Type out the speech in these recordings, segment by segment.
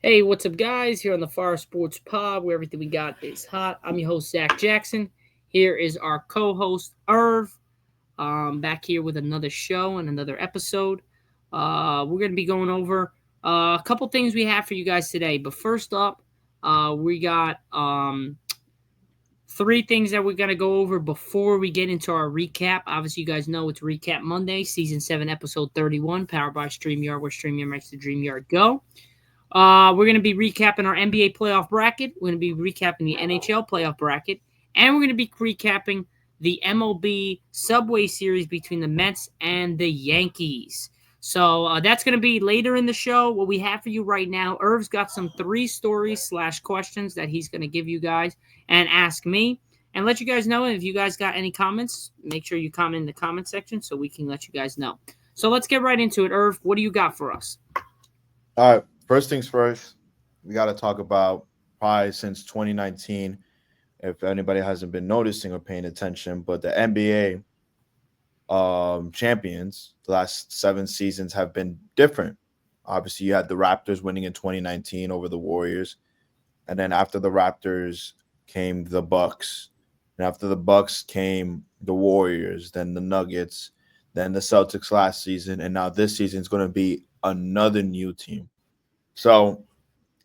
Hey, what's up, guys? Here on the Fire Sports Pod, where everything we got is hot. I'm your host, Zach Jackson. Here is our co-host, Irv. Back here with another show and another episode. We're going to be going over a couple things we have for you guys today. But first up, we got three things that we're going to go over before we get into our recap. Obviously, you guys know it's Recap Monday, Season 7, Episode 31, powered by StreamYard, where StreamYard makes the Dream Yard go. We're going to be recapping our NBA playoff bracket. We're going to be recapping the NHL playoff bracket. And we're going to be recapping the MLB Subway Series between the Mets and the Yankees. So that's going to be later in the show. What we have for you right now, Irv's got some 3 stories / questions that he's going to give you guys and ask me. And let you guys know if you guys got any comments, make sure you comment in the comment section so we can let you guys know. So let's get right into it. Irv, what do you got for us? All right. First things first, we got to talk about probably since 2019, if anybody hasn't been noticing or paying attention, but the NBA champions, the last 7 seasons have been different. Obviously, you had the Raptors winning in 2019 over the Warriors, and then after the Raptors came the Bucks, and after the Bucks came the Warriors, then the Nuggets, then the Celtics last season, and now this season is going to be another new team. So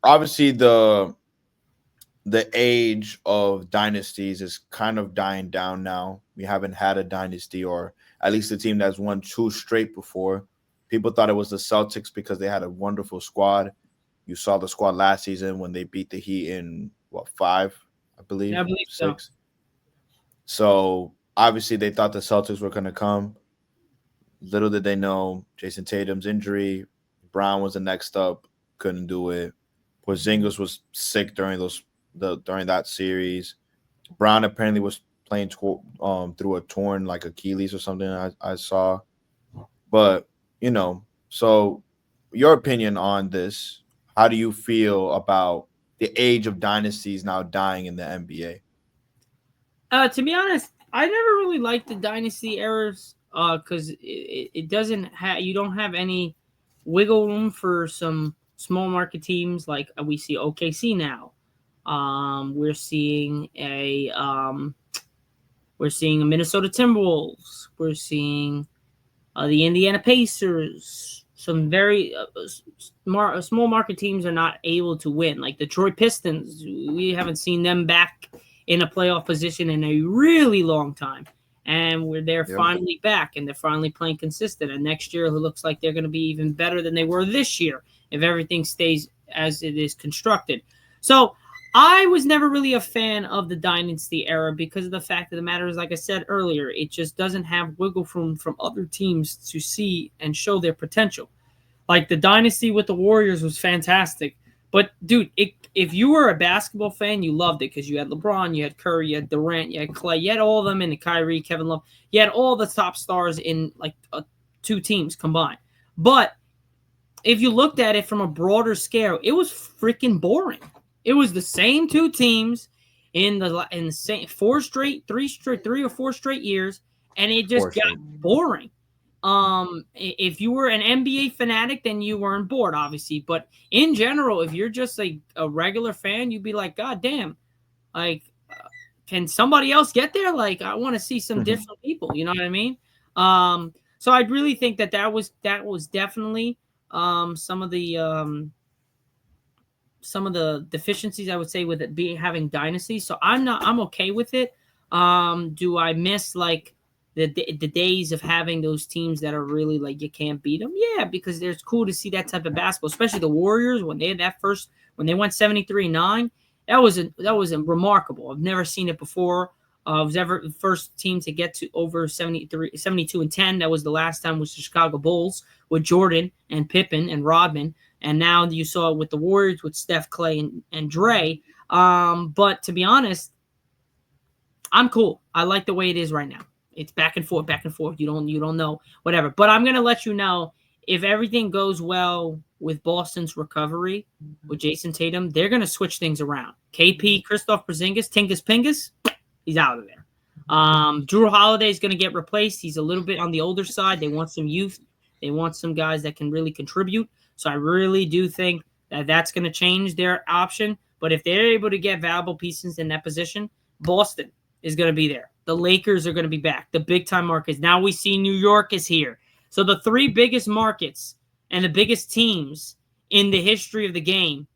obviously the age of dynasties is kind of dying down now. We haven't had a dynasty, or at least a team that's won 2 straight before. People thought it was the Celtics because they had a wonderful squad. You saw the squad last season when they beat the Heat in 5, I believe, Yeah, I believe 6. So obviously they thought the Celtics were going to come. Little did they know Jason Tatum's injury. Brown was the next up. Couldn't do it. Porzingis was sick during that series. Brown apparently was playing through a torn like Achilles or something. I saw, but so your opinion on this? How do you feel about the age of dynasties now dying in the NBA? To be honest, I never really liked the dynasty eras because it doesn't have you don't have any wiggle room for some small market teams like we see OKC now. We're seeing a Minnesota Timberwolves. We're seeing the Indiana Pacers. Some very small market teams are not able to win. Like Detroit Pistons, we haven't seen them back in a playoff position in a really long time. And they're finally back, and they're finally playing consistent. And next year, it looks like they're going to be even better than they were this year if everything stays as it is constructed. So I was never really a fan of the dynasty era because of the fact of the matter is, like I said earlier, it just doesn't have wiggle room from other teams to see and show their potential. Like the dynasty with the Warriors was fantastic. But, dude, if you were a basketball fan, you loved it because you had LeBron, you had Curry, you had Durant, you had Clay, you had all of them in the Kyrie, Kevin Love. You had all the top stars in, like, 2 teams combined. But if you looked at it from a broader scale, it was freaking boring. It was the same 2 teams in the same 3 or 4 straight years, and it just got boring. If you were an NBA fanatic, then you weren't bored, obviously. But in general, if you're just a regular fan, you'd be like, God damn, like, can somebody else get there? Like, I want to see some different people. You know what I mean? So I really think that was definitely some of the deficiencies I would say with it having dynasty. So I'm okay with it. Do I miss like the days of having those teams that are really like you can't beat them? Yeah, because it's cool to see that type of basketball, especially the Warriors when they had when they went 73-9. That was remarkable. I've never seen it before. I was ever the first team to get to over 72-10. That was the last time was the Chicago Bulls with Jordan and Pippen and Rodman. And now you saw it with the Warriors with Steph, Clay, and Dre. But to be honest, I'm cool. I like the way it is right now. It's back and forth. You don't know, whatever. But I'm gonna let you know if everything goes well with Boston's recovery with Jason Tatum, they're gonna switch things around. KP, Kristaps Porzingis, Tingus Pingus, he's out of there. Drew Holiday is gonna get replaced. He's a little bit on the older side. They want some youth. They want some guys that can really contribute. So I really do think That's going to change their option. But if they're able to get valuable pieces in that position, Boston is going to be there. The Lakers are going to be back. The big-time markets. Now we see New York is here. So the three biggest markets and the biggest teams in the history of the game,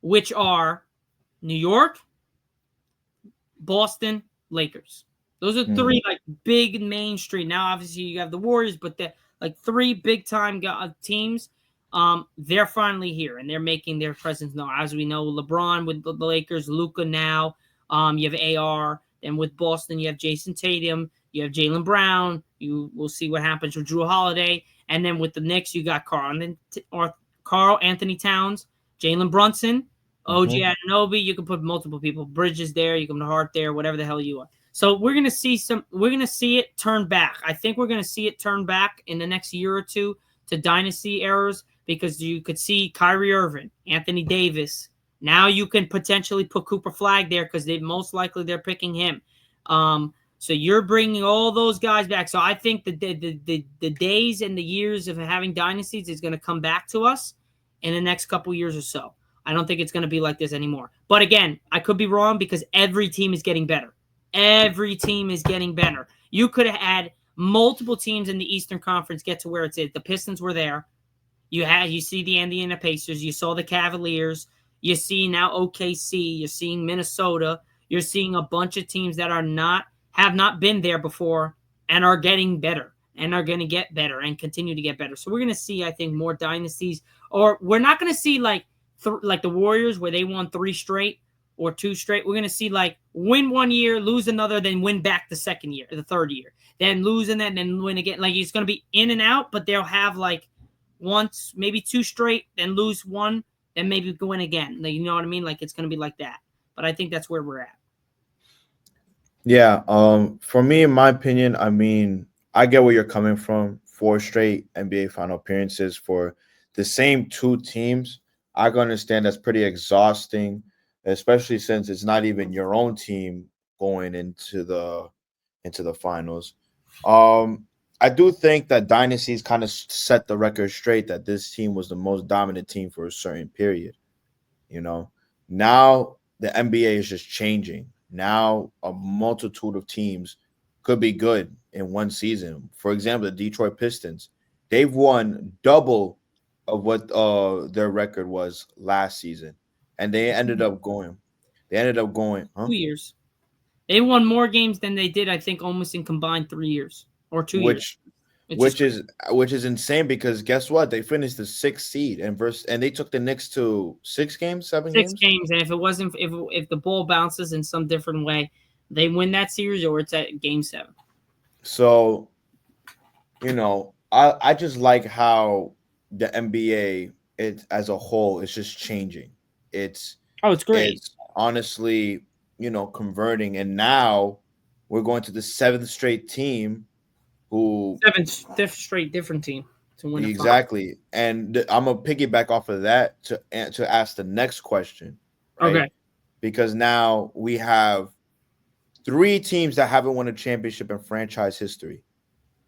which are New York, Boston, Lakers. Those are three like big mainstream. Now, obviously, you have the Warriors, but the like three big time teams. They're finally here and they're making their presence known. As we know, LeBron with the Lakers, Luka now. You have AR, and with Boston, you have Jason Tatum, you have Jaylen Brown. You will see what happens with Drew Holiday, and then with the Knicks, you got Karl Anthony Towns, Jalen Brunson, OG Anunoby. You can put multiple people, Bridges there, you can put Hart there, whatever the hell you want. So we're gonna see it turn back. I think we're gonna see it turn back in the next year or two to dynasty errors, because you could see Kyrie Irving, Anthony Davis. Now you can potentially put Cooper Flag there because they're picking him. So you're bringing all those guys back. So I think the days and the years of having dynasties is going to come back to us in the next couple years or so. I don't think it's going to be like this anymore. But again, I could be wrong because every team is getting better. Every team is getting better. You could have had multiple teams in the Eastern Conference get to where it's at. The Pistons were there. You see the Indiana Pacers. You saw the Cavaliers. You see now OKC. You're seeing Minnesota. You're seeing a bunch of teams that have not been there before and are getting better and are going to get better and continue to get better. So we're going to see, I think, more dynasties. Or we're not going to see like the Warriors where they won 3 straight or 2 straight. We're going to see like win one year, lose another, then win back the second year, the third year. Then lose and then win again. Like it's going to be in and out, but they'll have like once, maybe 2 straight, then lose one, then maybe go in again. Like, you know what I mean? Like it's going to be like that. But I think that's where we're at. Yeah. For me, in my opinion, I mean, I get where you're coming from. 4 straight NBA final appearances for the same 2 teams. I can understand that's pretty exhausting, especially since it's not even your own team going into the finals. I do think that dynasties kind of set the record straight that this team was the most dominant team for a certain period. You know, now the NBA is just changing. Now a multitude of teams could be good in one season. For example, the Detroit Pistons, they've won double of what their record was last season, and they ended up going. 2 years. They won more games than they did, I think, almost in combined 3 years or 2 years. Which is insane, because guess what? They finished the 6th seed and they took the Knicks to 6 games, 7 games. 6 games, and if it wasn't, if the ball bounces in some different way, they win that series or it's at game 7. So, you know, I just like how the NBA as a whole is just changing. It's great. It's honestly, converting, and now we're going to the 7th straight team. Fifth straight different team to win exactly. And I'm gonna piggyback off of that to ask the next question. Right? Okay. Because now we have 3 teams that haven't won a championship in franchise history,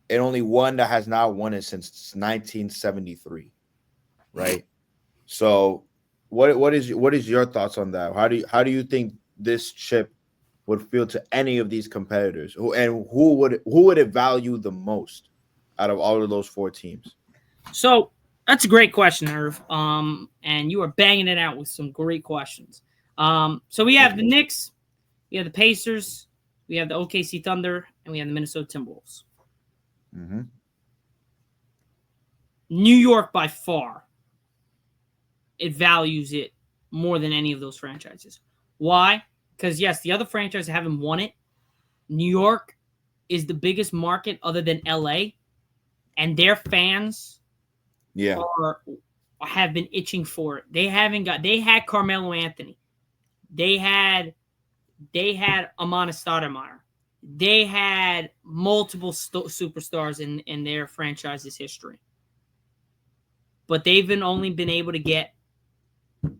and only one that has not won it since 1973. Right. So, what is your thoughts on that? How do you think this chip would feel to any of these competitors, who would it value the most out of all of those 4 teams? So that's a great question, Irv. And you are banging it out with some great questions. So we have the Knicks, we have the Pacers, we have the OKC Thunder, and we have the Minnesota Timberwolves. Mm-hmm. New York, by far, it values it more than any of those franchises. Why? Because, yes, the other franchises haven't won it. New York is the biggest market other than LA, and their fans have been itching for it. They had Carmelo Anthony. They had Amana Stoudemire. They had multiple superstars in their franchise's history. But they've only been able to get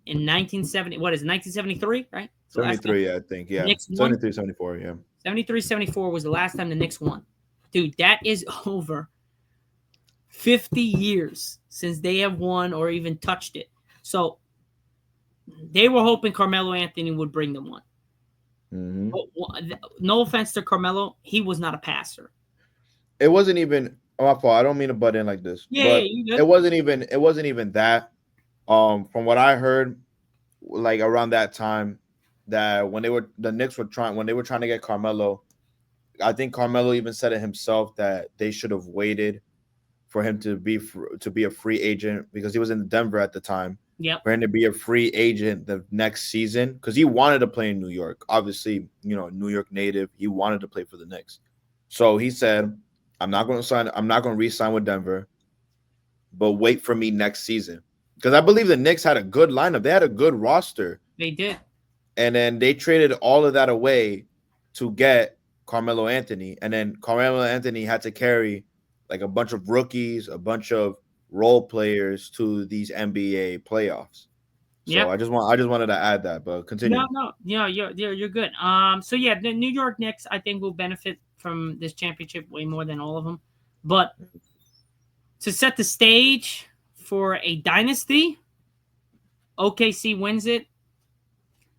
in 1973, right? 73, I think, yeah. 73, 74, yeah. 73, 74 was the last time the Knicks won. Dude, that is over 50 years since they have won or even touched it. So they were hoping Carmelo Anthony would bring them one. Mm-hmm. No offense to Carmelo, he was not a passer. It wasn't even my fault. I don't mean to butt in like this, Yeah, but you good. it wasn't even that. From what I heard, like around that time, that when the Knicks were trying to get Carmelo, I think Carmelo even said it himself that they should have waited for him to be a free agent because he was in Denver at the time. Yep. For him to be a free agent the next season because he wanted to play in New York. Obviously, New York native. He wanted to play for the Knicks. So he said, I'm not going to sign. I'm not going to re-sign with Denver, but wait for me next season. Because I believe the Knicks had a good lineup. They had a good roster. They did. And then they traded all of that away to get Carmelo Anthony. And then Carmelo Anthony had to carry like a bunch of rookies, a bunch of role players to these NBA playoffs. So Yeah. I just wanted to add that, but continue. No. Yeah, you're good. So yeah, the New York Knicks I think will benefit from this championship way more than all of them. But to set the stage for a dynasty, OKC wins it.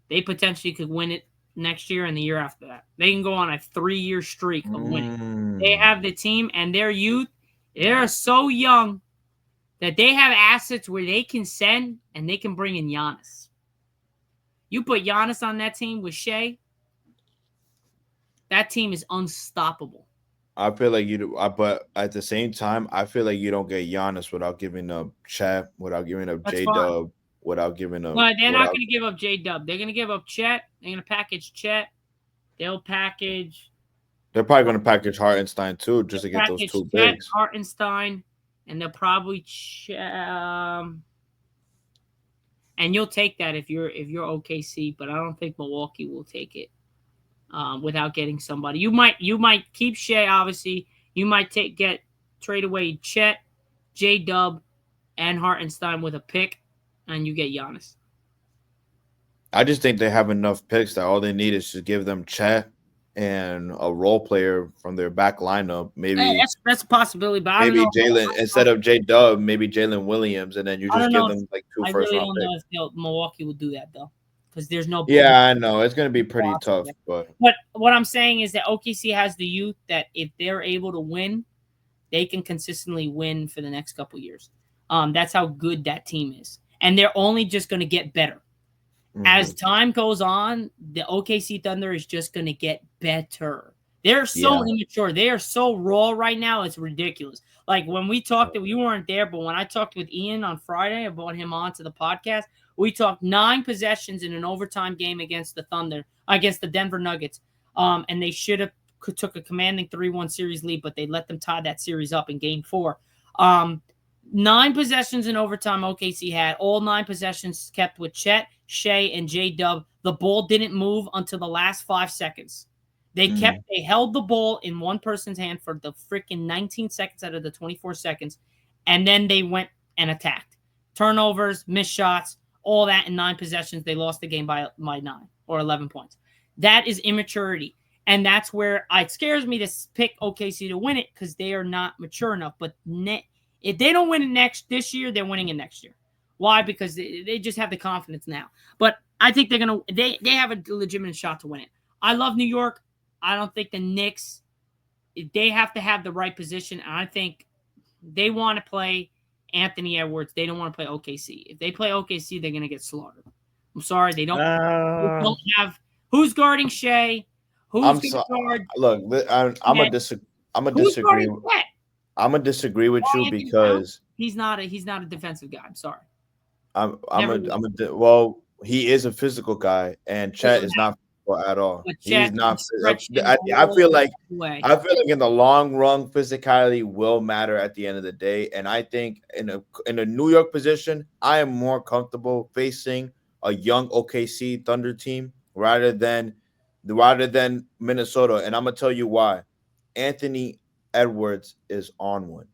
They potentially could win it next year and the year after that. They can go on a 3-year streak of winning. They have the team and their youth. They're so young that they have assets where they can send and they can bring in Giannis. You put Giannis on that team with Shea, that team is unstoppable. I feel like you do, but at the same time, I feel like you don't get Giannis without giving up Chat, without giving up That's J fine. Dub, without giving up. Well, they're not going to give up J Dub. They're going to give up Chet. They're going to package Chet. They'll package. They're probably going to package Hartenstein too, just to get those two Chet, bigs. Hartenstein, and they'll probably. And you'll take that if you're OKC, but I don't think Milwaukee will take it without getting somebody. You might keep Shea, obviously. You might trade away Chet, J Dub, and Hartenstein with a pick, and you get Giannis. I just think they have enough picks that all they need is to give them Chet and a role player from their back lineup. Maybe that's a possibility, but maybe Jalen instead of J Dub, maybe Jalen Williams, and then you just give them like two first round picks. I really don't know if Milwaukee will do that though, because there's no. Yeah, I know it's going to be pretty tough, but what I'm saying is that OKC has the youth that if they're able to win, they can consistently win for the next couple years. That's how good that team is, and they're only just going to get better. Mm-hmm. As time goes on, the OKC Thunder is just going to get better. They're so immature. They are so raw right now. It's ridiculous. Like when we talked, you weren't there, but when I talked with Ian on Friday, I brought him on to the podcast. We talked 9 possessions in an overtime game against the Denver Nuggets. And they should have took a commanding 3-1 series lead, but they let them tie that series up in game 4. 9 possessions in overtime OKC had. All 9 possessions kept with Chet, Shea, and J-Dub. The ball didn't move until the last 5 seconds. They held the ball in one person's hand for the freaking 19 seconds out of the 24 seconds, and then they went and attacked. Turnovers, missed shots, all that in 9 possessions. They lost the game by 9 or 11 points. That is immaturity. And that's where it scares me to pick OKC to win it because they are not mature enough. But if they don't win it this year, they're winning it next year. Why? Because they just have the confidence now. But I think they have a legitimate shot to win it. I love New York. I don't think the Knicks, they have to have the right position. And I think they want to play Anthony Edwards. They don't want to play OKC. If they play OKC, they're going to get slaughtered. I'm sorry. They don't have who's guarding Shea. Who's going to guard? Look, I'm going to disagree. I'm going to disagree with you because he's not a defensive guy. I'm sorry. Well, he is a physical guy, and Chet is not at all. He's not. I feel like in the long run, physicality will matter at the end of the day. And I think in a New York position, I am more comfortable facing a young OKC Thunder team rather than Minnesota. And I'm gonna tell you why. Anthony Edwards is on one.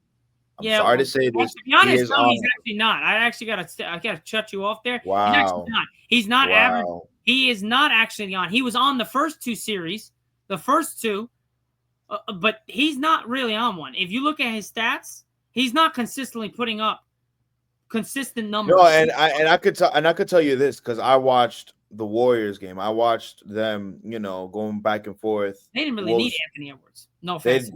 I'm sorry to say this. To be honest, he's actually not. I gotta shut you off there. Wow. He's not average. He is not actually on. He was on the first 2 series, but he's not really on one. If you look at his stats, He's not consistently putting up consistent numbers. No, and I could tell you this because I watched the Warriors game. I watched them, going back and forth. They didn't really need Anthony Edwards. No They offense.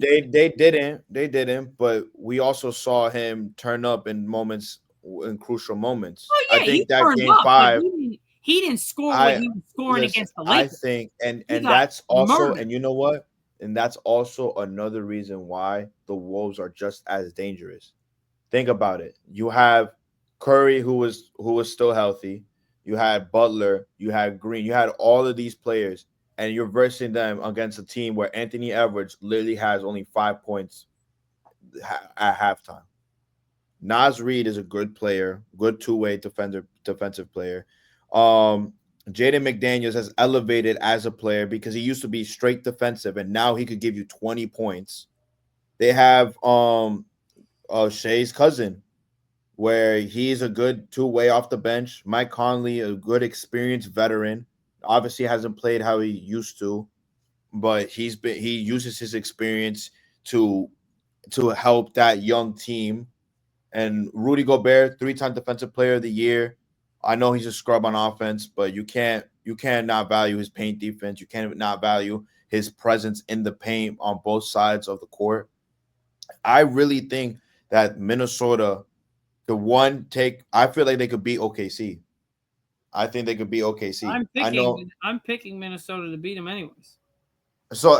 didn't. But we also saw him turn up in crucial moments. Oh yeah, I think that turned game up, 5. He didn't score what he was scoring against the Lakers. I think, and that's also, murdered. And you know what? And that's also another reason why the Wolves are just as dangerous. Think about it. You have Curry, who was still healthy. You had Butler. You had Green. You had all of these players, and you're versing them against a team where Anthony Edwards literally has only 5 points at halftime. Naz Reid is a good player, good two-way defensive player. Jaden McDaniels has elevated as a player because he used to be straight defensive, and now he could give you 20 points. They have Shea's cousin, where he's a good two-way off the bench. Mike Conley, a good experienced veteran, obviously hasn't played how he used to, but he uses his experience to help that young team. And Rudy Gobert, 3-time Defensive Player of the Year. I know he's a scrub on offense, but you can't not value his paint defense. You can't not value his presence in the paint on both sides of the court. I really think that Minnesota, I feel like they could beat OKC. I think they could beat OKC. I'm picking Minnesota to beat them anyways. So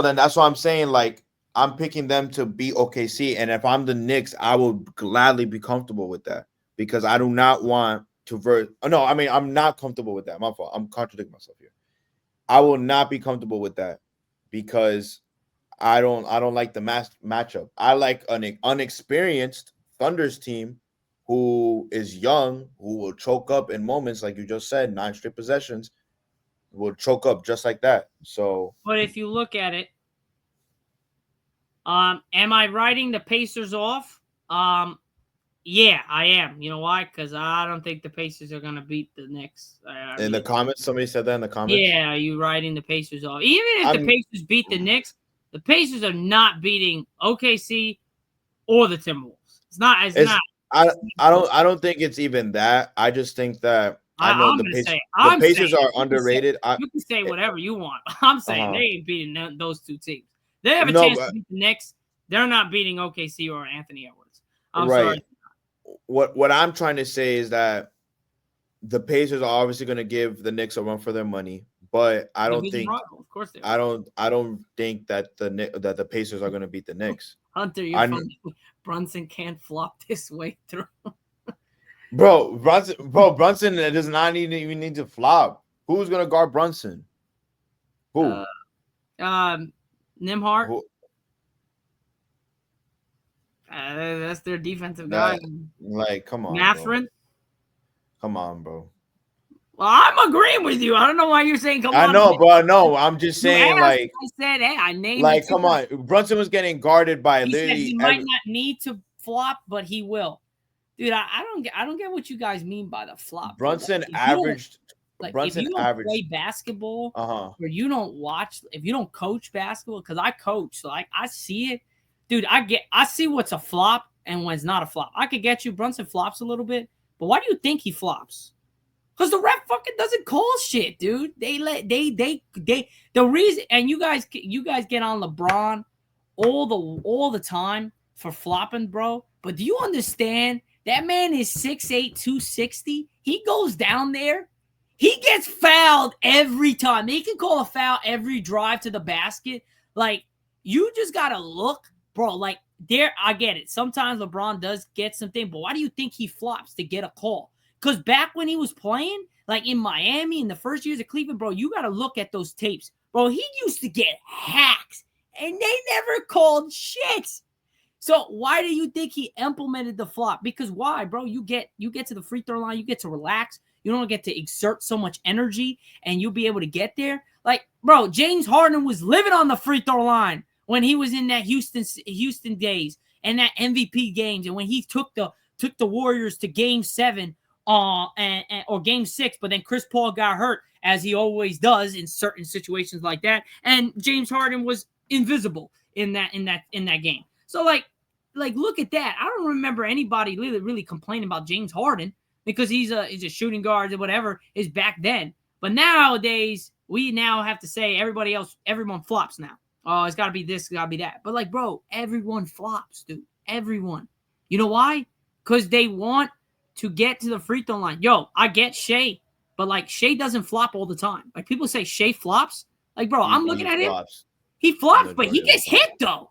then that's what I'm saying. Like, I'm picking them to beat OKC, and if I'm the Knicks, I will gladly be comfortable with that because I do not want to I'm not comfortable with that. My fault. I'm contradicting myself here. I will not be comfortable with that because I don't like the matchup. I like an unexperienced Thunder's team who is young, who will choke up in moments like you just said, 9 straight possessions, will choke up just like that. So, but if you look at it, am I writing the Pacers off? Yeah, I am. You know why? Because I don't think the Pacers are going to beat the Knicks. The comments, somebody said that in the comments. Yeah, are you writing the Pacers off? Even if the Pacers beat the Knicks, the Pacers are not beating OKC or the Timberwolves. I don't think it's even that. I just think that the Pacers are underrated. You can say whatever you want. I'm saying they ain't beating those two teams. They have a chance to beat the Knicks. They're not beating OKC or Anthony Edwards. I'm sorry. What I'm trying to say is that the Pacers are obviously going to give the Knicks a run for their money, but I don't think of course they I don't think that the Pacers are going to beat the Knicks. Hunter, you're funny. Brunson can't flop this way through. Brunson does not even need to flop. Who's going to guard Brunson? Who? Nimhart. That's their defensive guy. Come on, Matherin. Come on, bro. Well, I'm agreeing with you. I don't know why you're saying come on. I know, bro. No, I'm just saying, I said, hey, I named it. Come on. Brunson was getting guarded by literally. He might not need to flop, but he will. Dude, I don't get what you guys mean by the flop. Brunson averaged. If you don't play basketball, or you don't watch, if you don't coach basketball, because I coach, so I see it. Dude, I see what's a flop and when's not a flop. I could get you Brunson flops a little bit, but why do you think he flops? Because the ref fucking doesn't call shit, dude. The reason, and you guys get on LeBron all the time for flopping, bro. But do you understand that man is 6'8", 260? He goes down there. He gets fouled every time. He can call a foul every drive to the basket. Like, you just gotta look. Bro, like, I get it. Sometimes LeBron does get something, but why do you think he flops to get a call? Because back when he was playing, like in Miami in the first years of Cleveland, bro, you got to look at those tapes. Bro, he used to get hacked, and they never called shit. So why do you think he implemented the flop? Because why, bro? You get to the free throw line, you get to relax. You don't get to exert so much energy, and you'll be able to get there. Like, bro, James Harden was living on the free throw line when he was in that Houston days and that MVP games, and when he took the Warriors to Game 7 or Game 6, but then Chris Paul got hurt, as he always does in certain situations like that, and James Harden was invisible in that game. So, like, like, look at that. I don't remember anybody really complaining about James Harden because he's a shooting guard or whatever is back then. But nowadays, we now have to say everyone flops now. Oh, it's got to be this, it's got to be that. But, like, bro, everyone flops, dude. Everyone. You know why? Because they want to get to the free throw line. Yo, I get Shea, but, like, Shea doesn't flop all the time. Like, people say Shea flops. Like, bro, I'm looking at him. He flops, but he gets hit, though.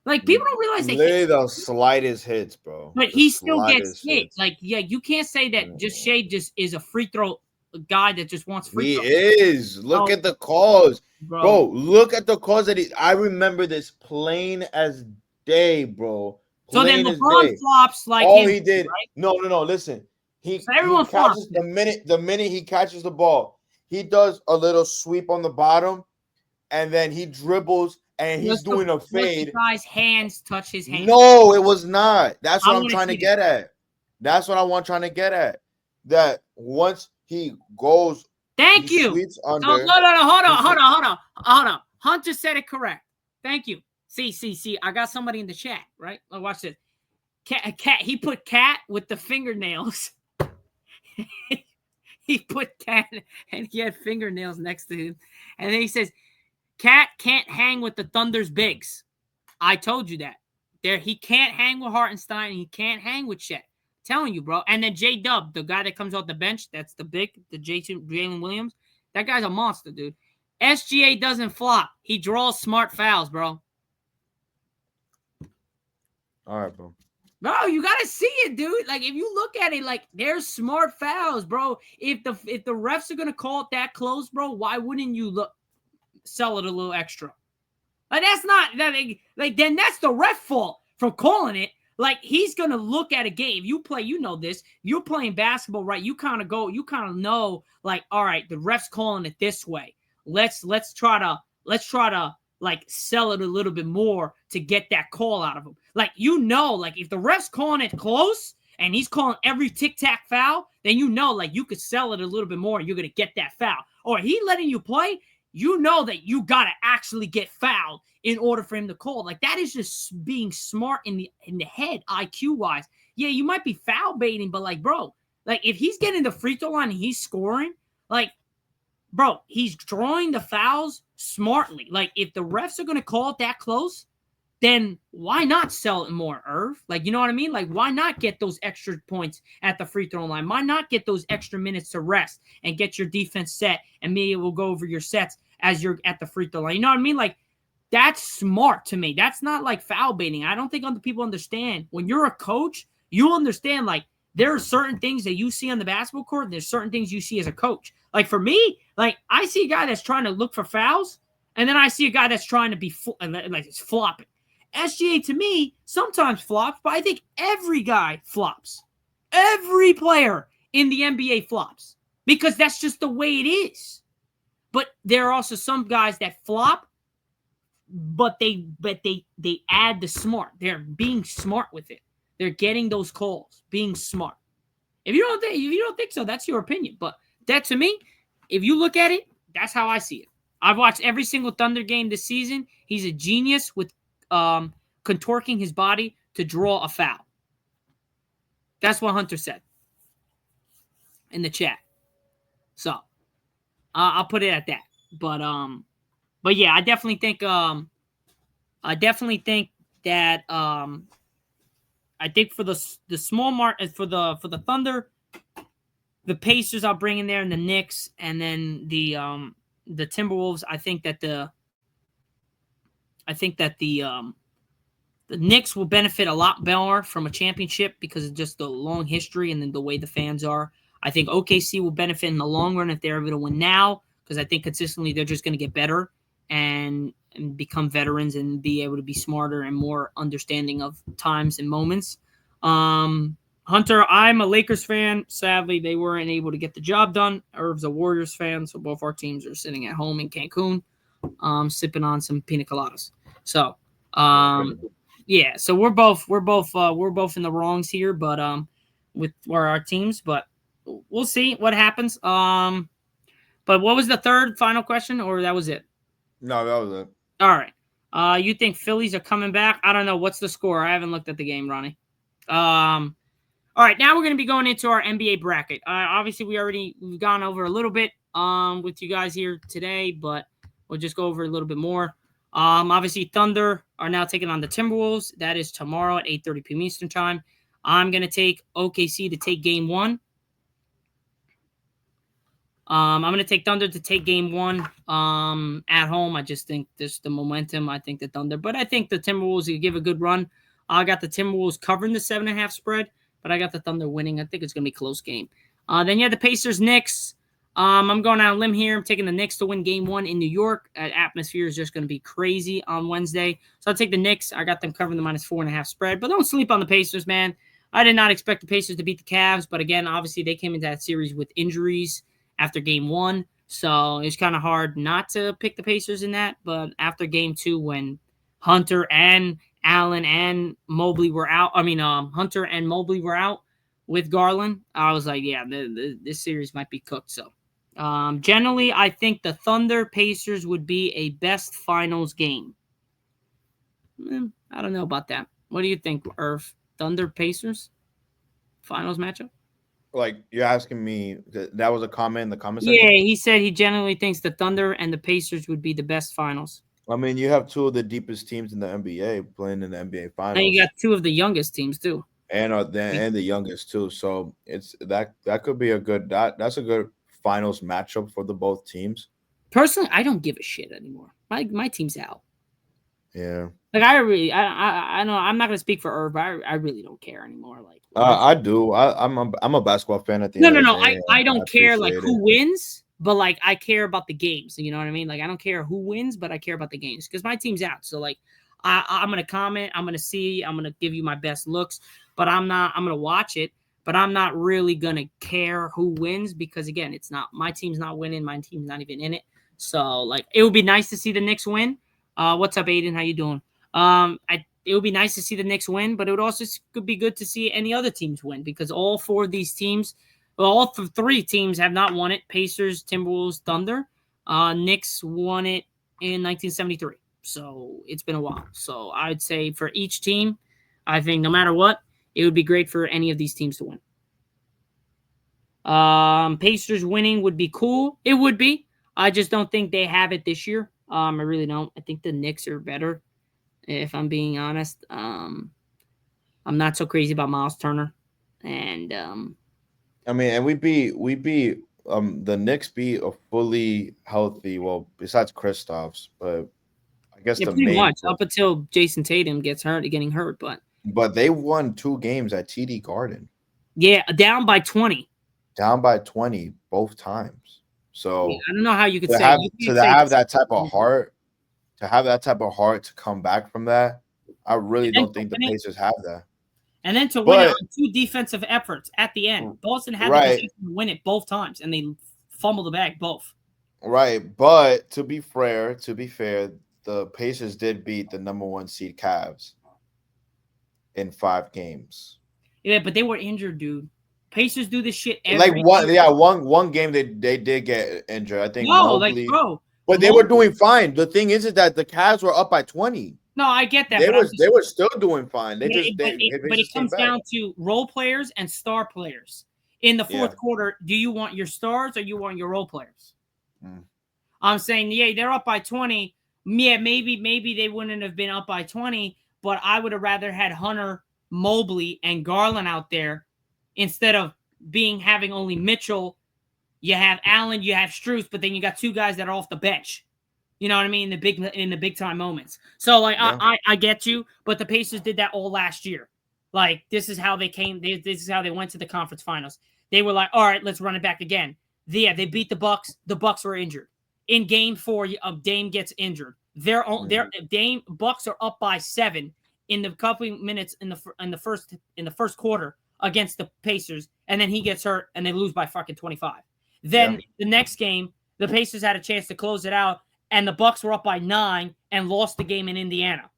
Like, people don't realize they literally the slightest hits, bro. But he still gets hit. Like, yeah, you can't say that just Shea just is a free throw guy that just wants free throws. He is. Look at the calls. Bro, look at the calls that I remember this plain as day, bro. So then LeBron flops like all he did. Right? No. Listen. He everyone catches the minute he catches the ball, he does a little sweep on the bottom, and then he dribbles and he's doing a fade. The guy's hands touch his hands. No, it was not. That's what I'm trying to get at. That's what I want trying to get at. That once he goes, thank you. Under, no. Hold on. Hunter said it correct. Thank you. See. I got somebody in the chat, right? Watch this. Cat. He put cat with the fingernails. He put cat, and he had fingernails next to him, and then he says, "Cat can't hang with the Thunder's bigs." I told you that. He can't hang with Hartenstein. He can't hang with Chet. Telling you, bro. And then J-Dub, the guy that comes off the bench, that's the Jalen Williams. That guy's a monster, dude. SGA doesn't flop. He draws smart fouls, bro. All right, bro. Bro, you gotta see it, dude. Like, if you look at it, like, there's smart fouls, bro. If the refs are gonna call it that close, bro, why wouldn't you sell it a little extra? Like, that's not that. Like, then that's the ref fault for calling it. Like, he's gonna look at a game. You play, you know this. You're playing basketball, right? You kind of know, like, all right, the ref's calling it this way. Let's try to like sell it a little bit more to get that call out of him. Like, like, if the ref's calling it close and he's calling every tic-tac foul, then like, you could sell it a little bit more and you're gonna get that foul. Or he letting you play, that you gotta actually get fouled in order for him to call. Like, that is just being smart in the head, IQ wise. Yeah, you might be foul baiting, but, like, bro, like, if he's getting the free throw line and he's scoring, like, bro, he's drawing the fouls smartly. Like, if the refs are gonna call it that close, then why not sell it more, Irv? Like, you know what I mean? Like, why not get those extra points at the free throw line? Why not get those extra minutes to rest and get your defense set and maybe we'll go over your sets as you're at the free throw line? You know what I mean? Like, that's smart to me. That's not like foul baiting. I don't think other people understand. When you're a coach, you understand, like, there are certain things that you see on the basketball court, and there's certain things you see as a coach. Like, for me, like, I see a guy that's trying to look for fouls, and then I see a guy that's trying to be like, it's flopping. SGA, to me, sometimes flops, but I think every guy flops. Every player in the NBA flops because that's just the way it is. But there are also some guys that flop, but they add the smart. They're being smart with it. They're getting those calls, being smart. If you don't think so, that's your opinion. But that, to me, if you look at it, that's how I see it. I've watched every single Thunder game this season. He's a genius with contorting his body to draw a foul. That's what Hunter said in the chat. So I'll put it at that. But yeah, I definitely think that I think for the small market for the Thunder, the Pacers I'll bring in there, and the Knicks, and then the Timberwolves. I think that the Knicks will benefit a lot more from a championship because of just the long history and then the way the fans are. I think OKC will benefit in the long run if they're able to win now because I think consistently they're just going to get better and become veterans and be able to be smarter and more understanding of times and moments. Hunter, I'm a Lakers fan. Sadly, they weren't able to get the job done. Irv's a Warriors fan, so both our teams are sitting at home in Cancun, sipping on some pina coladas. So, yeah, so we're both in the wrongs here, but with our teams, but we'll see what happens. But what was the third final question, or that was it? No, that was it. All right. You think Phillies are coming back? I don't know. What's the score? I haven't looked at the game, Ronnie. All right, now we're going to be going into our NBA bracket. Obviously, we've gone over a little bit with you guys here today, but we'll just go over a little bit more. Obviously, Thunder are now taking on the Timberwolves. That is tomorrow at 8:30 p.m. Eastern time. I'm going to take OKC to take game one. I'm going to take Thunder to take game one at home. I just think there's the momentum. I think the Thunder, but I think the Timberwolves will give a good run. I got the Timberwolves covering the 7.5 spread, but I got the Thunder winning. I think it's going to be a close game. Then you have the Pacers Knicks. I'm going out on a limb here. I'm taking the Knicks to win game one in New York. Atmosphere is just going to be crazy on Wednesday. So I'll take the Knicks. I got them covering the -4.5 spread, but don't sleep on the Pacers, man. I did not expect the Pacers to beat the Cavs, but again, obviously they came into that series with injuries after game one. So it's kind of hard not to pick the Pacers in that. But after game two, when Hunter and Allen and Mobley were out, Hunter and Mobley were out with Garland, I was like, yeah, this series might be cooked. So generally, I think the Thunder Pacers would be a best finals game. I don't know about that. What do you think, Irv? Thunder Pacers finals matchup? Like, you're asking me, that was a comment in the comment section? Yeah, he said he generally thinks the Thunder and the Pacers would be the best finals. I mean, you have two of the deepest teams in the NBA playing in the NBA finals. And you got two of the youngest teams too. And the youngest too. So it's that could be a good that's a good finals matchup for the both teams. Personally, I don't give a shit anymore. My team's out. Yeah. Like I know I'm not gonna speak for Irv, but I really don't care anymore. Like I do. I'm a basketball fan at the end. No. I don't care like who wins, but like I care about the games. You know what I mean? Like I don't care who wins, but I care about the games because my team's out. So like I'm gonna comment, I'm gonna see, I'm gonna give you my best looks, but I'm gonna watch it, but I'm not really gonna care who wins because again, it's not my team's not winning, my team's not even in it. So like it would be nice to see the Knicks win. What's up, Aiden? How you doing? It would be nice to see the Knicks win, but it would also could be good to see any other teams win because all four of these teams, all three teams have not won it. Pacers, Timberwolves, Thunder. Knicks won it in 1973. So it's been a while. So I'd say for each team, I think no matter what, it would be great for any of these teams to win. Pacers winning would be cool. It would be. I just don't think they have it this year. I really don't. I think the Knicks are better, if I'm being honest. I'm not so crazy about Miles Turner. And I mean, and we beat the Knicks beat a fully healthy, well, besides Kristaps, but I guess the pretty main much up until Jason Tatum getting hurt, but they won 2 games at TD Garden. Yeah, down by 20. Down by 20 both times. So yeah, I don't know how you could to say have that type of heart, to come back from that. I really don't think the Pacers have that. And then to win it on 2 defensive efforts at the end. Boston had the position to win it both times, and they fumbled the bag both. Right, but to be fair, the Pacers did beat the number 1 seed Cavs in 5 games. Yeah, but they were injured, dude. Pacers do this shit every one game they did get injured. I think Mobley, but they were doing fine. The thing is that the Cavs were up by 20. No, I get that. They were still doing fine. But it comes down to role players and star players. In the fourth quarter, do you want your stars or you want your role players? I'm saying, yeah, they're up by 20. Yeah, maybe they wouldn't have been up by 20, but I would have rather had Hunter, Mobley, and Garland out there instead of having only Mitchell. You have Allen, you have Strus, but then you got 2 guys that are off the bench. You know what I mean? In the big time moments. So like I get you, but the Pacers did that all last year. Like this is how they came. This is how they went to the conference finals. They were like, all right, let's run it back again. They beat the Bucks. The Bucks were injured. In game 4, Dame gets injured. Their Bucks are up by 7 in the couple minutes in the first quarter against the Pacers, and then he gets hurt and they lose by fucking 25. Then the next game, the Pacers had a chance to close it out, and the Bucks were up by 9 and lost the game in Indiana,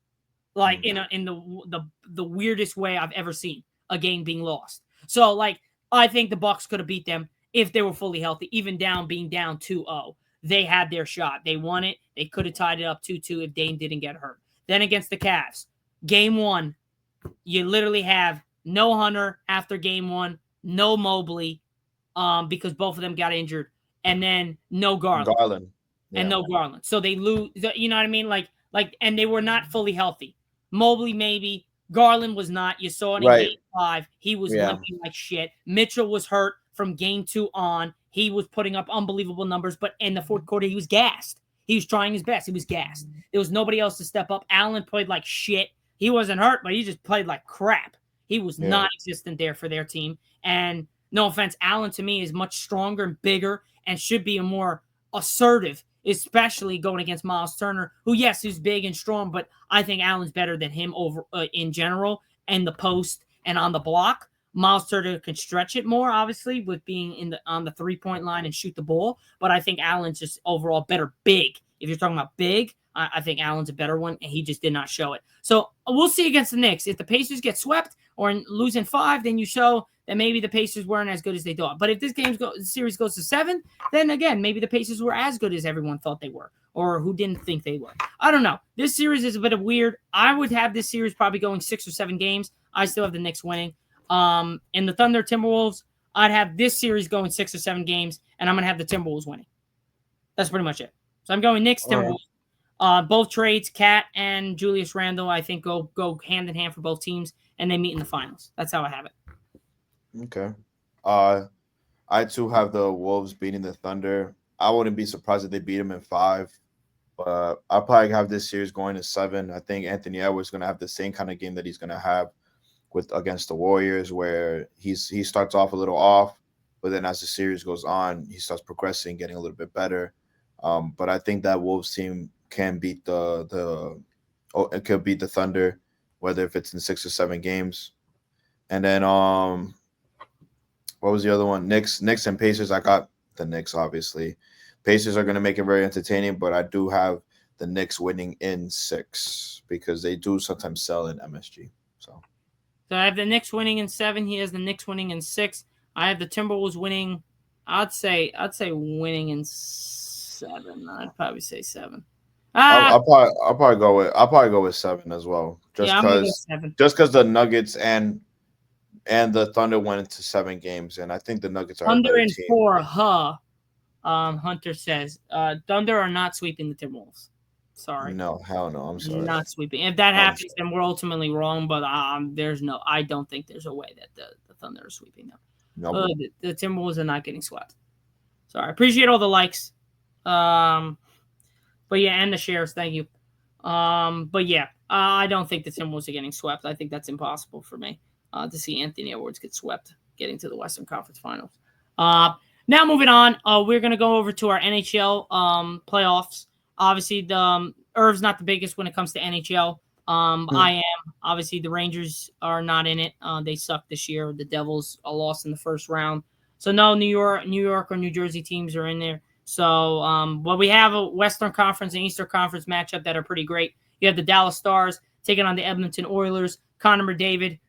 like in the weirdest way I've ever seen a game being lost. So like I think the Bucks could have beat them if they were fully healthy, even being down 2-0. They had their shot. They won it. They could have tied it up 2-2 if Dame didn't get hurt. Then against the Cavs, game 1, you literally have no Hunter after game 1, no Mobley, because both of them got injured, and then no Garland. And no Garland. So they lose. You know what I mean? And they were not fully healthy. Mobley maybe. Garland was not. You saw it in game 5. He was limping like shit. Mitchell was hurt from game 2 on. He was putting up unbelievable numbers, but in the fourth quarter, he was gassed. He was trying his best. He was gassed. There was nobody else to step up. Allen played like shit. He wasn't hurt, but he just played like crap. He was non-existent there for their team. And no offense, Allen to me is much stronger and bigger and should be a more assertive, especially going against Miles Turner, who, yes, is big and strong, but I think Allen's better than him over in general and the post and on the block. Miles Turner can stretch it more, obviously, with being on the 3-point line and shoot the ball. But I think Allen's just overall better big. If you're talking about big, I think Allen's a better one, and he just did not show it. So we'll see against the Knicks. If the Pacers get swept or losing 5, then you show that maybe the Pacers weren't as good as they thought. But if this series goes to 7, then again, maybe the Pacers were as good as everyone thought they were, or who didn't think they were. I don't know. This series is a bit of weird. I would have this series probably going 6 or 7 games. I still have the Knicks winning. In the Thunder Timberwolves, I'd have this series going 6 or 7 games, and I'm going to have the Timberwolves winning. That's pretty much it. So I'm going Knicks, Timberwolves. Both trades, Cat and Julius Randle, I think go hand in hand for both teams, and they meet in the finals. That's how I have it. Okay. I too have the Wolves beating the Thunder. I wouldn't be surprised if they beat them in 5. But I'll probably have this series going to 7. I think Anthony Edwards is going to have the same kind of game that he's going to have against the Warriors, where he starts off a little off, but then as the series goes on, he starts progressing, getting a little bit better. But I think that Wolves team can beat it could beat the Thunder, whether if it's in 6 or 7 games. And then what was the other one? Knicks and Pacers. I got the Knicks, obviously. Pacers are going to make it very entertaining, but I do have the Knicks winning in 6 because they do sometimes sell in MSG. So I have the Knicks winning in 7. He has the Knicks winning in 6. I have the Timberwolves winning. I'd say winning in 7. I'd probably say 7. I'll probably go with 7 as well. Just because the Nuggets and the Thunder went into 7 games, and I think the Nuggets are Thunder a better in team. 4. Hunter says Thunder are not sweeping the Timberwolves. Sorry. No, hell no. I'm sorry. Not sweeping. If that happens, then we're ultimately wrong. But I don't think there's a way that the Thunder are sweeping them. No. The Timberwolves are not getting swept. Sorry. I appreciate all the likes. But yeah, and the shares. Thank you. But yeah, I don't think the Timberwolves are getting swept. I think that's impossible for me to see Anthony Edwards get swept getting to the Western Conference Finals. Now moving on, we're going to go over to our NHL playoffs. Obviously, the Irv's not the biggest when it comes to NHL. I am. Obviously, the Rangers are not in it. They suck this year. The Devils are lost in the first round. So no New York or New Jersey teams are in there. So but we have a Western Conference and Eastern Conference matchup that are pretty great. You have the Dallas Stars taking on the Edmonton Oilers. Connor McDavid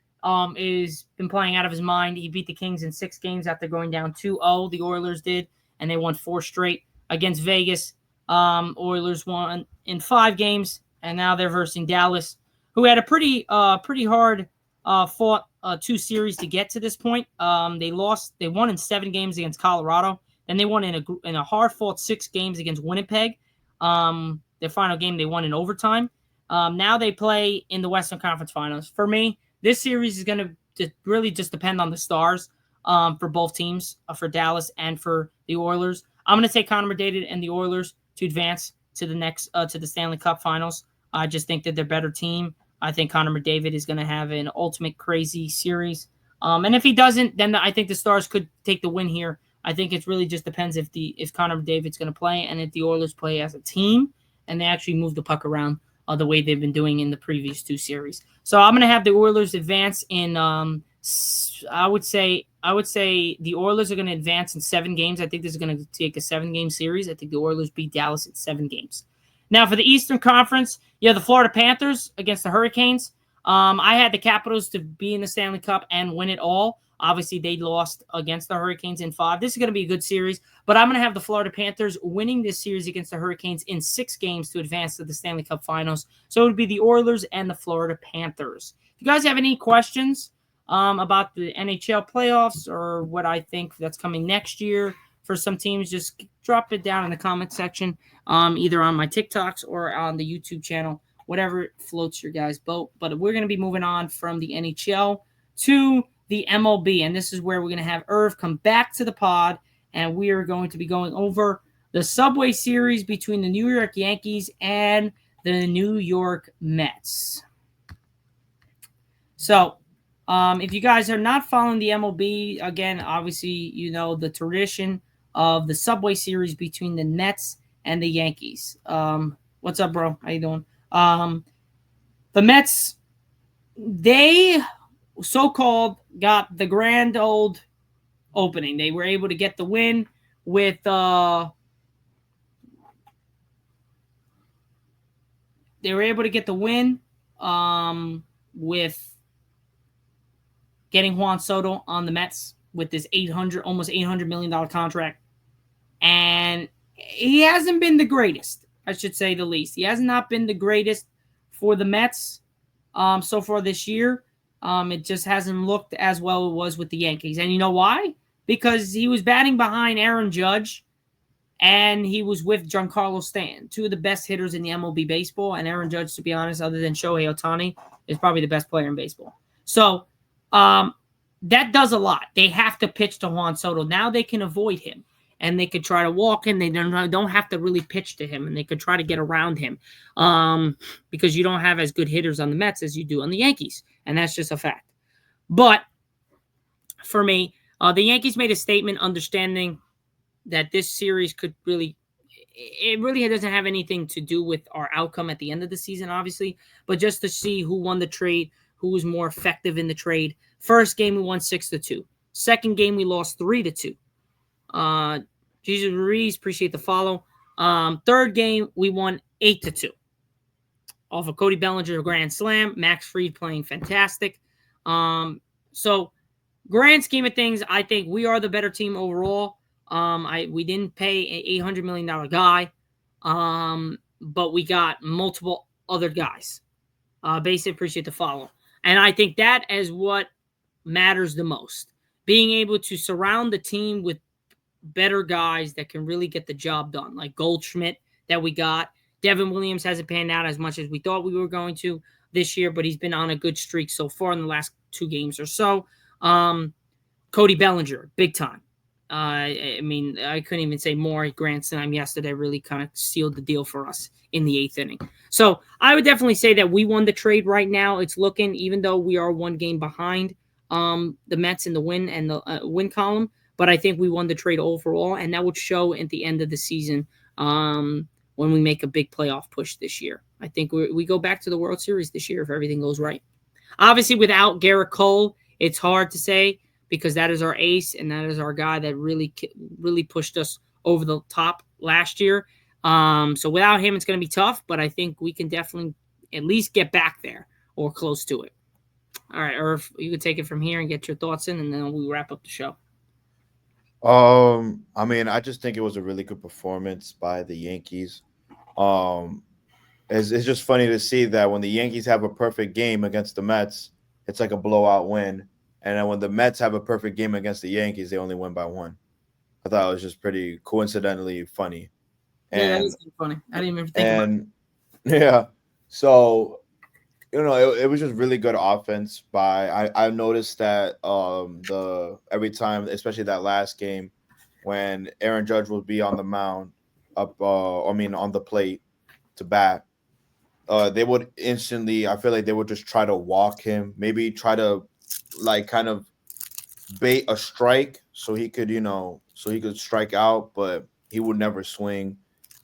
is been playing out of his mind. He beat the Kings in 6 games after going down 2-0. The Oilers did, and they won 4 straight against Vegas. Oilers won in 5 games, and now they're versing Dallas, who had a pretty hard fought 2 series to get to this point. They won in 7 games against Colorado. Then they won in a hard fought 6 games against Winnipeg. Their final game they won in overtime. Now they play in the Western Conference Finals. For me, this series is going to really just depend on the Stars for both teams, for Dallas and for the Oilers. I'm going to take Connor McDavid and the Oilers to advance to the next to the Stanley Cup Finals. I just think that they're a better team. I think Connor McDavid is going to have an ultimate crazy series. And if he doesn't, then I think the Stars could take the win here. I think it really just depends if Connor McDavid's going to play and if the Oilers play as a team and they actually move the puck around the way they've been doing in the previous 2 series. So I'm going to have the Oilers advance in I would say the Oilers are going to advance in 7 games. I think this is going to take a 7-game series. I think the Oilers beat Dallas in 7 games. Now for the Eastern Conference, you have the Florida Panthers against the Hurricanes. I had the Capitals to be in the Stanley Cup and win it all. Obviously, they lost against the Hurricanes in 5. This is going to be a good series, but I'm going to have the Florida Panthers winning this series against the Hurricanes in 6 games to advance to the Stanley Cup Finals. So it would be the Oilers and the Florida Panthers. If you guys have any questions about the NHL playoffs or what I think that's coming next year for some teams, just drop it down in the comment section, either on my TikToks or on the YouTube channel, whatever floats your guys' boat. But we're going to be moving on from the NHL to the MLB, and this is where we're going to have Irv come back to the pod, and we are going to be going over the Subway Series between the New York Yankees and the New York Mets. So, if you guys are not following the MLB, again, obviously, you know the tradition of the Subway Series between the Mets and the Yankees. What's up, bro? How you doing? The Mets, they so-called got the grand old opening. They were able to get the win with with getting Juan Soto on the Mets with this almost $800 million contract. And he hasn't been the greatest, I should say the least. He has not been the greatest for the Mets so far this year. It just hasn't looked as well as it was with the Yankees. And you know why? Because he was batting behind Aaron Judge, and he was with Giancarlo Stanton, two of the best hitters in the MLB baseball. And Aaron Judge, to be honest, other than Shohei Ohtani, is probably the best player in baseball. So that does a lot. They have to pitch to Juan Soto. Now they can avoid him, and they could try to walk him. They don't have to really pitch to him, and they could try to get around him because you don't have as good hitters on the Mets as you do on the Yankees, and that's just a fact. But for me, the Yankees made a statement understanding that this series could really doesn't have anything to do with our outcome at the end of the season, obviously, but just to see who won the trade, who was more effective in the trade. First game, we won 6-2. Second game, we lost 3-2. Jesus Ruiz, appreciate the follow. Third game, we won 8-2. Off of Cody Bellinger grand slam. Max Fried playing fantastic. So, grand scheme of things, I think we are the better team overall. We didn't pay an $800 million guy, but we got multiple other guys. Basically, appreciate the follow. And I think that is what matters the most. Being able to surround the team with better guys that can really get the job done, like Goldschmidt that we got. Devin Williams hasn't panned out as much as we thought we were going to this year, but he's been on a good streak so far in the last 2 games or so. Cody Bellinger, big time. I mean, I couldn't even say more. Grand Slam yesterday really kind of sealed the deal for us in the 8th inning. So I would definitely say that we won the trade right now. It's looking, even though we are 1 game behind the Mets in the win and the win column, but I think we won the trade overall, and that would show at the end of the season when we make a big playoff push this year. I think we go back to the World Series this year if everything goes right. Obviously, without Garrett Cole, it's hard to say because that is our ace and that is our guy that really pushed us over the top last year. So without him, it's going to be tough, but I think we can definitely at least get back there or close to it. All right, Irv, you can take it from here and get your thoughts in, and then we wrap up the show. I mean, I just think it was a really good performance by the Yankees. It's just funny to see that when the Yankees have a perfect game against the Mets, it's like a blowout win. And then when the Mets have a perfect game against the Yankees, they only win by 1. I thought it was just pretty coincidentally funny. Yeah, that is funny. I didn't even think about it. Yeah. So, it was just really good offense by I noticed that every time, especially that last game, when Aaron Judge would be on the mound on the plate to bat, they would instantly, I feel like they would just try to walk him, maybe try to like kind of bait a strike so he could strike out, but he would never swing,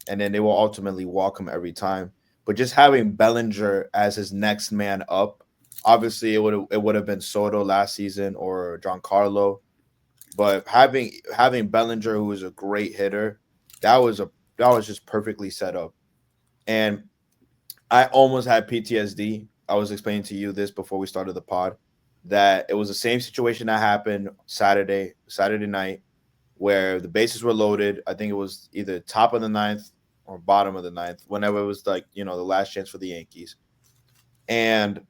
and then they will ultimately walk him every time. But just having Bellinger as his next man up, obviously it would have been Soto last season or Giancarlo, but having Bellinger, who is a great hitter, that was just perfectly set up. And I almost had PTSD. I was explaining to you this before we started the pod. that it was the same situation that happened Saturday night, where the bases were loaded. I think it was either top of the ninth or bottom of the ninth, whenever it was like, the last chance for the Yankees. And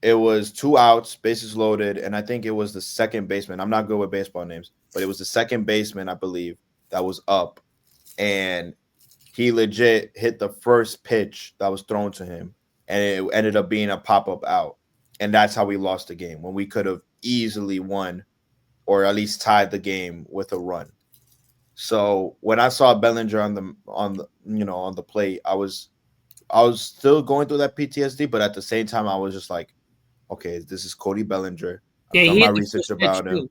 it was 2 outs, bases loaded, and I think it was the second baseman. I'm not good with baseball names, but it was the second baseman, I believe, that was up. And he legit hit the first pitch that was thrown to him, and it ended up being a pop-up out. And that's how we lost the game, when we could have easily won or at least tied the game with a run. So when I saw Bellinger on the plate, I was still going through that PTSD, but at the same time, I was just like, okay, this is Cody Bellinger. I've done he my hit the research first pitch about him. too.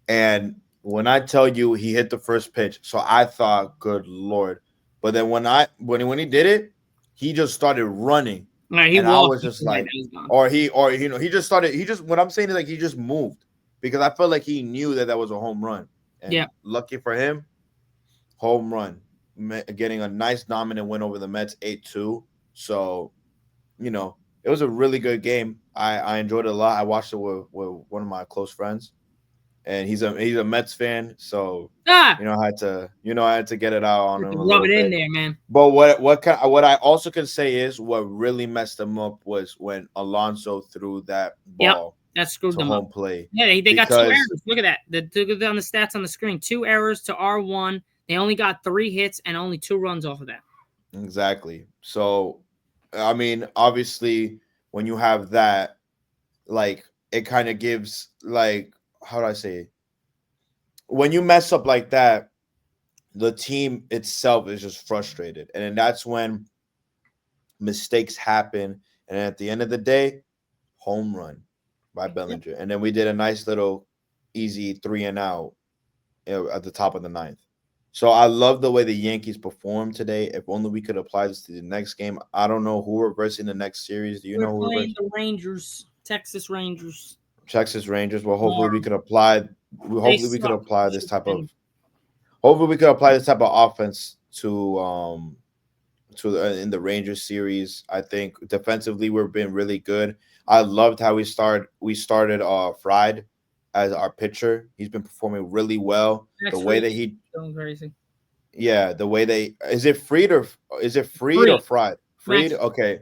And when I tell you he hit the first pitch, so I thought, good Lord. But then when he did it, he just started running. He And I walked was just before like, that was gone. he just started, what I'm saying is like he just moved, because I felt like he knew that was a home run. And lucky for him, home run, getting a nice dominant win over the Mets 8-2. So, it was a really good game. I enjoyed it a lot. I watched it with one of my close friends, and he's a Mets fan, so I had to get it out on him a rub little it bit. in there, man. But what I also can say is what really messed them up was when Alonso threw that ball that screwed to them home up. plate. Yeah, they got 2 errors. Look at that. Look on the stats on the screen. 2 errors to R1. They only got 3 hits and only 2 runs off of that. Exactly. So, I mean, obviously, when you have that, like, it kind of gives, like, how do I say it? When you mess up like that, the team itself is just frustrated. And then that's when mistakes happen. And at the end of the day, home run by Bellinger. And then we did a nice little easy 3-and-out at the top of the ninth. So I love the way the Yankees performed today. If only we could apply this to the next game. I don't know who we're versing the next series. Do you know who we're we're playing? versing? The Rangers, Texas Rangers. Texas Rangers. Well, hopefully we could apply. This type of. Hopefully we could apply this type of offense to in the Rangers series. I think defensively we've been really good. I loved how we started Fried as our pitcher. He's been performing really well. The way that he going crazy. Yeah, the way they is it Freed or Fried? Freed, okay.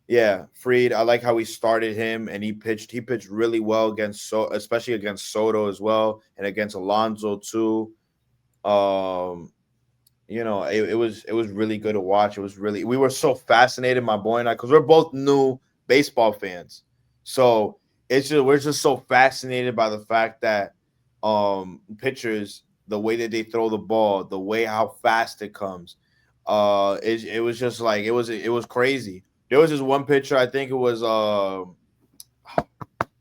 Yeah, Freed. I like how we started him, and he pitched really well especially against Soto as well, and against Alonso too. It was really good to watch. We were so fascinated, my boy and I, because we're both new baseball fans. So we're just so fascinated by the fact that pitchers, the way that they throw the ball, the way how fast it comes. It was just like it was crazy. There was this one pitcher, I think it was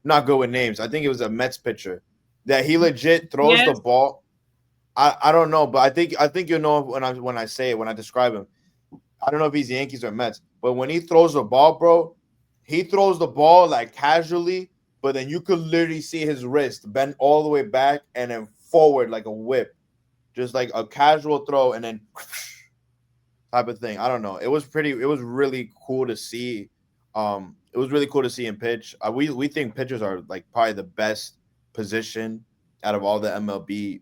not good with names. I think it was a Mets pitcher that he legit throws the ball. I don't know, but I think when I say it, when I describe him. I don't know if he's Yankees or Mets, but when he throws the ball, bro, he throws the ball like casually, but then you could literally see his wrist bend all the way back and then forward like a whip, just like a casual throw and then type of thing. I don't know. It was really cool to see. It was really cool to see him pitch. We think pitchers are like probably the best position out of all the MLB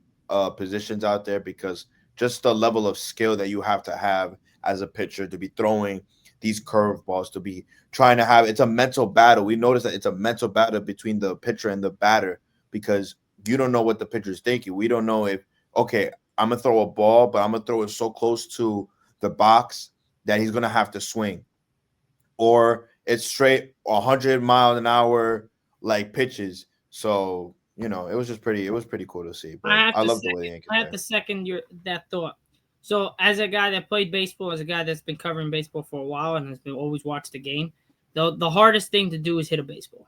positions out there, because just the level of skill that you have to have as a pitcher to be throwing these curveballs, to be trying to have, it's a mental battle. We noticed that it's a mental battle between the pitcher and the batter, because you don't know what the pitcher's thinking. We don't know if, okay, I'm going to throw a ball, but I'm going to throw it so close to the box that he's going to have to swing. Or it's straight 100 miles an hour like pitches. So, it was pretty cool to see. But I love the way the Yankees. I have to second that thought. So, as a guy that played baseball, as a guy that's been covering baseball for a while and has been always watched the game, the hardest thing to do is hit a baseball.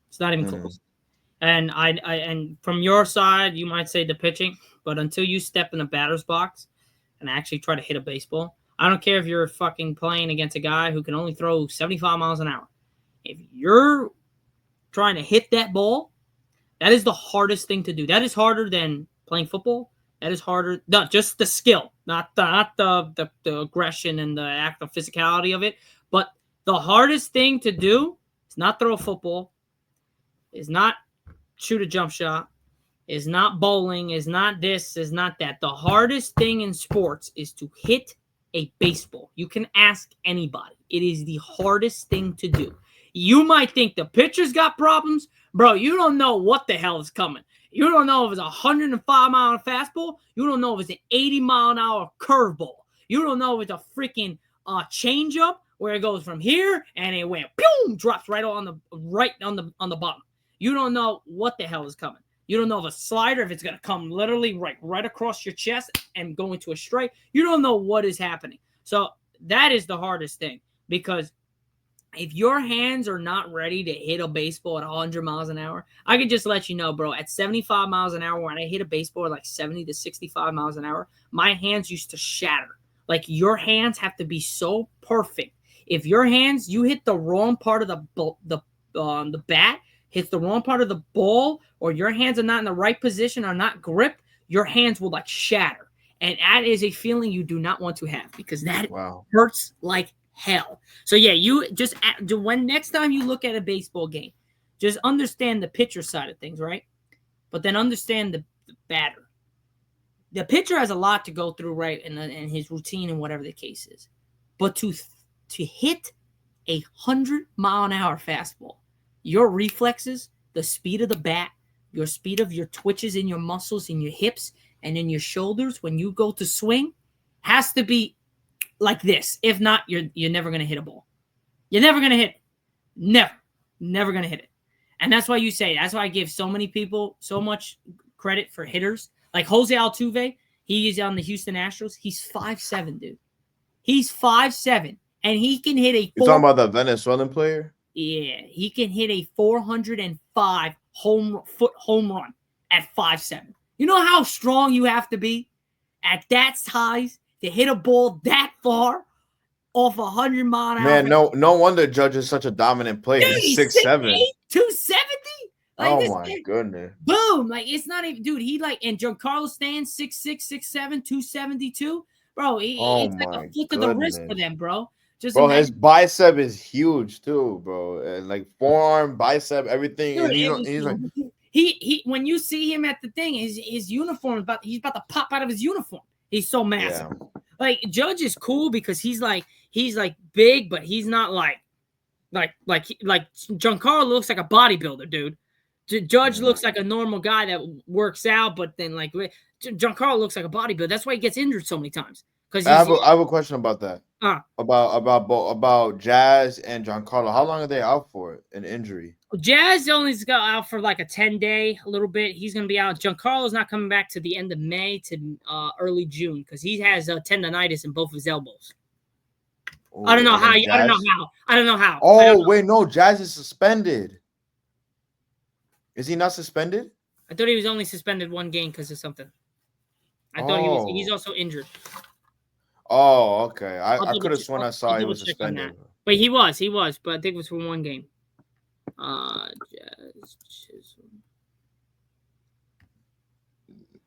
It's not even close. And and from your side, you might say the pitching, but until you step in the batter's box and actually try to hit a baseball, I don't care if you're fucking playing against a guy who can only throw 75 miles an hour. If you're trying to hit that ball, that is the hardest thing to do. That is harder than playing football. That is harder. Not just the skill, not the aggression and the act of physicality of it. But the hardest thing to do is not throw a football. Is not shoot a jump shot. Is not bowling. Is not this. Is not that. The hardest thing in sports is to hit a baseball. You can ask anybody. It is the hardest thing to do. You might think the pitcher's got problems. Bro, you don't know what the hell is coming. You don't know if it's a 105-mile fastball. You don't know if it's an 80-mile-an-hour curveball. You don't know if it's a freaking changeup where it goes from here and it went boom, drops right on the bottom. You don't know what the hell is coming. You don't know if a slider, if it's going to come literally right across your chest and go into a strike. You don't know what is happening. So that is the hardest thing, because if your hands are not ready to hit a baseball at 100 miles an hour, I can just let you know, bro, at 75 miles an hour, when I hit a baseball at like 70 to 65 miles an hour, my hands used to shatter. Like, your hands have to be so perfect. If your hands, you hit the wrong part of the bat, hits the wrong part of the ball, or your hands are not in the right position or not gripped, your hands will like shatter. And that is a feeling you do not want to have, because that hurts like hell. So yeah, you just, when next time you look at a baseball game, just understand the pitcher side of things, right? But then understand the batter. The pitcher has a lot to go through, right, in his routine and whatever the case is. But to hit a 100-mile-an-hour fastball, your reflexes, the speed of the bat, your speed of your twitches in your muscles, in your hips, and in your shoulders when you go to swing has to be like this. If not, you're never going to hit a ball. You're never going to hit it. Never going to hit it. And that's why I give so many people so much credit for hitters. Like Jose Altuve, he is on the Houston Astros. He's 5'7", dude. He's 5'7", and he can hit a... You're talking about the Venezuelan player? Yeah, he can hit a 405 home run at 5'7". You know how strong you have to be at that size to hit a ball that far off 100-mile-an-hour? Man, no wonder Judge is such a dominant player. Dude, he's 6'7". 270? Like, oh my goodness. Boom. Like, it's not even, dude, he like, and Giancarlo Stanton, 6'6", 6'7", 272. Bro, it's like a flick of the wrist for them, bro. Just bro, his bicep is huge too, bro. And like forearm, bicep, everything. Dude, and he's like, he when you see him at the thing, his uniform he's about to pop out of his uniform. He's so massive. Yeah. Like, Judge is cool because he's like big, but he's not like Giancarlo looks like a bodybuilder, dude. Judge looks like a normal guy that works out, but then like Giancarlo looks like a bodybuilder. That's why he gets injured so many times. Because I have a question about that. About Jazz and Giancarlo. How long are they out for an injury? Jazz only got out for like a 10-day, a little bit. He's going to be out. Giancarlo's not coming back to the end of May to early June because he has tendonitis in both of his elbows. Ooh, I don't know how. I don't know how. Oh, wait, no. Jazz is suspended. Is he not suspended? I thought he was only suspended one game because of something. I thought he's also injured. Oh, okay. I could have sworn I saw he was suspended. But he was. But I think it was for one game. Jazz Chisholm.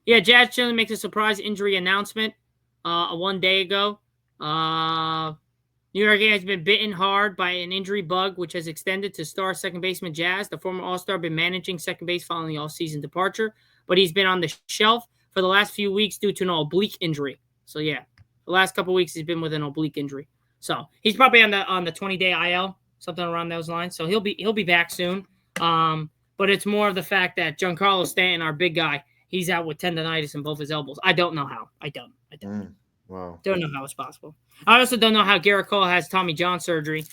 Yeah, Jazz Chisholm makes a surprise injury announcement 1 day ago. New York has been bitten hard by an injury bug, which has extended to star second baseman Jazz. The former All-Star been managing second base following the all-season departure, but he's been on the shelf for the last few weeks due to an oblique injury. So yeah, the last couple of weeks he's been with an oblique injury. So he's probably on the 20-day IL, something around those lines. So he'll be back soon. But it's more of the fact that Giancarlo Stanton, our big guy, he's out with tendonitis in both his elbows. I don't know how. I don't. Wow. Don't know how it's possible. I also don't know how Garrett Cole needs Tommy John surgery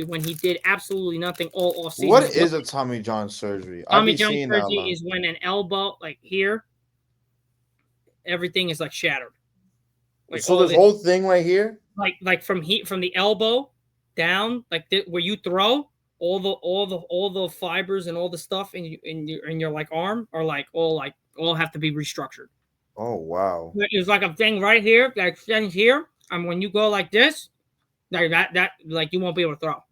when he did absolutely nothing all season. What is a Tommy John surgery? Tommy John surgery is when an elbow, like here, everything is like shattered. Like, so this whole thing right here, like from the elbow down, like where you throw, all the fibers and all the stuff in your like arm are like all have to be restructured. Oh wow! It's like a thing right here that extends here, and when you go like this, that like you won't be able to throw.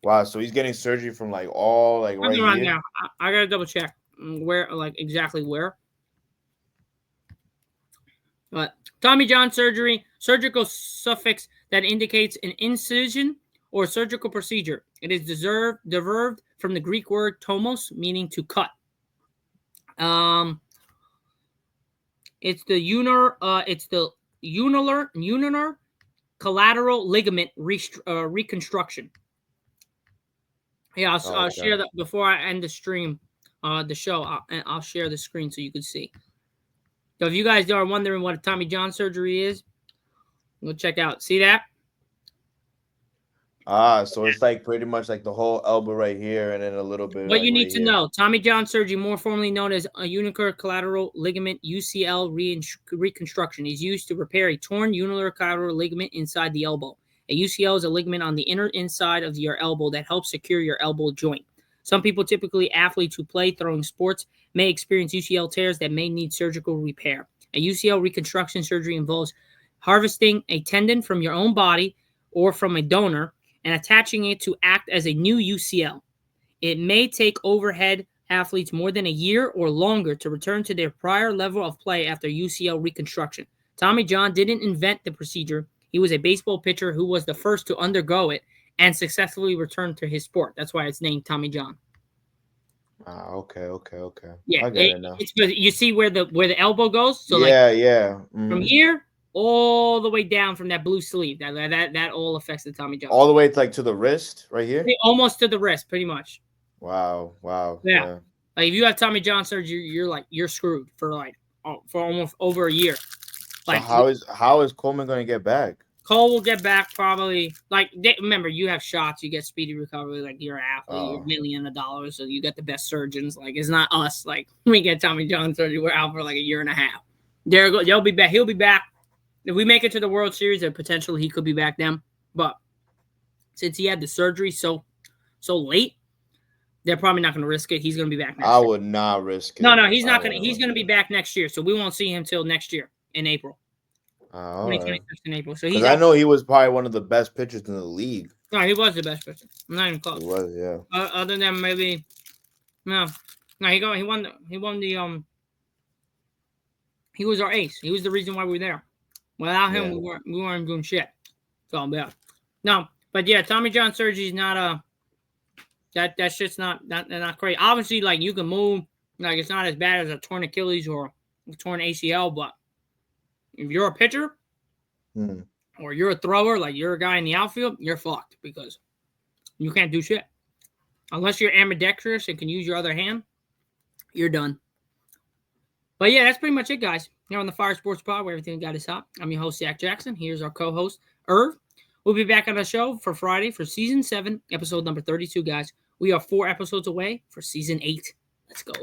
Wow! So he's getting surgery from like all like right here. Now. I gotta double check where, like exactly where. But Tommy John surgery, surgical suffix that indicates an incision or surgical procedure. It is derived from the Greek word tomos, meaning to cut. It's the unular collateral ligament reconstruction. Yeah, I'll share that before I end the stream, the show. I'll share the screen so you can see. So if you guys are wondering what a Tommy John surgery is, go check out. See that? So it's like pretty much like the whole elbow right here, and then a little bit. What like you need right to here. know: Tommy John surgery, more formally known as a unular collateral ligament (UCL) reconstruction, is used to repair a torn unular collateral ligament inside the elbow. A UCL is a ligament on the inner inside of your elbow that helps secure your elbow joint. Some people, typically athletes who play throwing sports, may experience UCL tears that may need surgical repair. A UCL reconstruction surgery involves harvesting a tendon from your own body or from a donor and attaching it to act as a new UCL. It may take overhead athletes more than a year or longer to return to their prior level of play after UCL reconstruction. Tommy John didn't invent the procedure. He was a baseball pitcher who was the first to undergo it and successfully return to his sport. That's why it's named Tommy John. Okay. Yeah, I get it now. It's you see where the elbow goes. So yeah. Mm-hmm. From here all the way down from that blue sleeve. That all affects the Tommy John. All the way to the wrist right here. Almost to the wrist, pretty much. Wow. Yeah. Like if you have Tommy John surgery, you're screwed for almost over a year. So how is Coleman going to get back? Cole will get back probably. Remember, you have shots, you get speedy recovery. Like you're an athlete, you're $1 million, so you got the best surgeons. Like it's not us. Like we get Tommy John surgery, we're out for like a year and a half. They'll be back. He'll be back. If we make it to the World Series, then potentially he could be back then. But since he had the surgery so late, they're probably not going to risk it. He's going to be back next year. I would not risk it. No, he's not going to. He's going to be back next year, so we won't see him till next year in April. 2026 in April. So I know he was probably one of the best pitchers in the league. No, he was the best pitcher. I'm not even close. He was, yeah. Other than maybe, no, he won the He was our ace. He was the reason why we were there. Without him, we weren't doing shit. So bad. No, but yeah, Tommy John surgery is not that shit's not great. Obviously, like you can move, like it's not as bad as a torn Achilles or a torn ACL, but if you're a pitcher or you're a thrower, like you're a guy in the outfield, you're fucked because you can't do shit. Unless you're ambidextrous and can use your other hand, you're done. But yeah, that's pretty much it, guys. Here on the Fire Sports Pod, where everything got us hot. I'm your host, Zach Jackson. Here's our co-host, Irv. We'll be back on the show for Friday for Season 7, episode number 32, guys. We are 4 episodes away for Season 8. Let's go.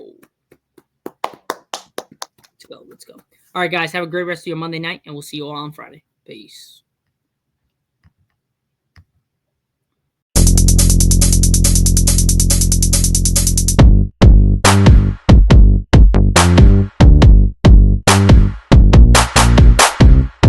Let's go. All right, guys. Have a great rest of your Monday night, and we'll see you all on Friday. Peace.